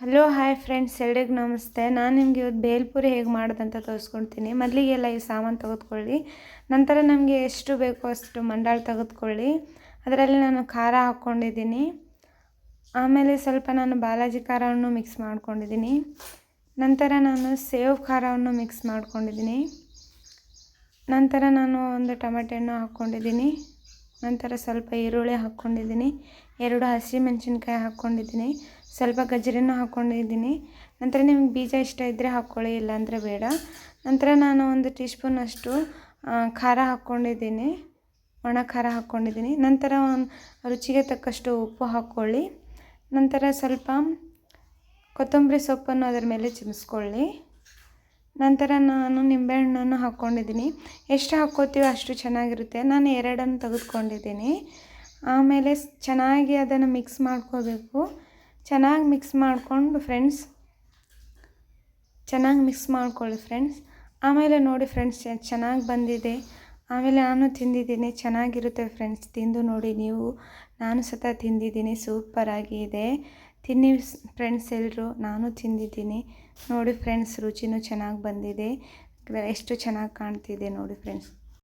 Hello hi friends, ಎಲ್ರಿಗೂ ನಮಸ್ತೆ. ನಾನು ನಿಮಗೆ ಇವತ್ತು ಬೇಲ್ಪುರಿ ಹೇಗೆ ಮಾಡೋದಂತ ತೋರಿಸ್ಕೊಡ್ತೀನಿ. ಮೊದಲಿಗೆಲ್ಲ ಈ ಸಾಮಾನು ತೆಗೆದುಕೊಳ್ಳಿ. ನಂತರ ನಮಗೆ ಎಷ್ಟು ಬೇಕೋ ಅಷ್ಟು ಮಂಡಾಳು ತೆಗೆದುಕೊಳ್ಳಿ. ಅದರಲ್ಲಿ ನಾನು ಖಾರ ಹಾಕ್ಕೊಂಡಿದ್ದೀನಿ. ಆಮೇಲೆ ಸ್ವಲ್ಪ ನಾನು ಬಾಲಾಜಿ ಖಾರವನ್ನು ಮಿಕ್ಸ್ ಮಾಡ್ಕೊಂಡಿದ್ದೀನಿ. ನಂತರ ನಾನು ಸೇವ್ ಖಾರವನ್ನು ಮಿಕ್ಸ್ ಮಾಡ್ಕೊಂಡಿದ್ದೀನಿ. ನಂತರ ನಾನು ಒಂದು ಟೊಮೆಟೊ ಹಣ್ಣು ಹಾಕ್ಕೊಂಡಿದ್ದೀನಿ. ನಂತರ ಸ್ವಲ್ಪ ಈರುಳ್ಳಿ ಹಾಕ್ಕೊಂಡಿದ್ದೀನಿ. 2 ಹಸಿಮೆಣಸಿನ್ಕಾಯಿ ಹಾಕ್ಕೊಂಡಿದ್ದೀನಿ. ಸ್ವಲ್ಪ ಗಜ್ಜರಿನೂ ಹಾಕ್ಕೊಂಡಿದ್ದೀನಿ. ನಂತರ ನಿಮ್ಗೆ ಬೀಜ ಇಷ್ಟ ಇದ್ದರೆ ಹಾಕ್ಕೊಳ್ಳಿ, ಇಲ್ಲಾಂದರೆ ಬೇಡ. ನಂತರ ನಾನು 1 ಟೀ ಸ್ಪೂನಷ್ಟು ಖಾರ ಹಾಕ್ಕೊಂಡಿದ್ದೀನಿ, ಒಣ ಖಾರ ಹಾಕ್ಕೊಂಡಿದ್ದೀನಿ. ನಂತರ ರುಚಿಗೆ ತಕ್ಕಷ್ಟು ಉಪ್ಪು ಹಾಕ್ಕೊಳ್ಳಿ. ನಂತರ ಸ್ವಲ್ಪ ಕೊತ್ತಂಬರಿ ಸೊಪ್ಪನ್ನು ಅದರ ಮೇಲೆ ಚಿಮ್ಸ್ಕೊಳ್ಳಿ. ನಂತರ ನಾನು ನಿಂಬೆಹಣ್ಣನ್ನು ಹಾಕ್ಕೊಂಡಿದ್ದೀನಿ. ಎಷ್ಟು ಹಾಕ್ಕೋತೀವೋ ಅಷ್ಟು ಚೆನ್ನಾಗಿರುತ್ತೆ. ನಾನು 2 ತೆಗೆದುಕೊಂಡಿದ್ದೀನಿ. ಆಮೇಲೆ ಚೆನ್ನಾಗಿ ಅದನ್ನು ಮಿಕ್ಸ್ ಮಾಡ್ಕೋಬೇಕು. ಚೆನ್ನಾಗಿ ಮಿಕ್ಸ್ ಮಾಡಿಕೊಂಡು ಚೆನ್ನಾಗಿ ಮಿಕ್ಸ್ ಮಾಡ್ಕೊಳ್ಳಿ ಫ್ರೆಂಡ್ಸ್. ಆಮೇಲೆ ನೋಡಿ ಫ್ರೆಂಡ್ಸ್, ಚೆನ್ನಾಗಿ ಬಂದಿದೆ. ಆಮೇಲೆ ನಾನು ತಿಂದಿದ್ದೀನಿ, ಚೆನ್ನಾಗಿರುತ್ತೆ ಫ್ರೆಂಡ್ಸ್. ತಿಂದು ನೋಡಿ ನೀವು. ನಾನು ಸಹ ತಿಂದಿದ್ದೀನಿ, ಸೂಪರಾಗಿ ಇದೆ. ತಿನ್ನಿ ಫ್ರೆಂಡ್ಸ್ ಎಲ್ಲರೂ. ನಾನು ತಿಂದಿದ್ದೀನಿ ನೋಡಿ ಫ್ರೆಂಡ್ಸ್, ರುಚಿನೂ ಚೆನ್ನಾಗಿ ಬಂದಿದೆ. ಎಷ್ಟು ಚೆನ್ನಾಗಿ ಕಾಣ್ತಿದೆ ನೋಡಿ ಫ್ರೆಂಡ್ಸ್.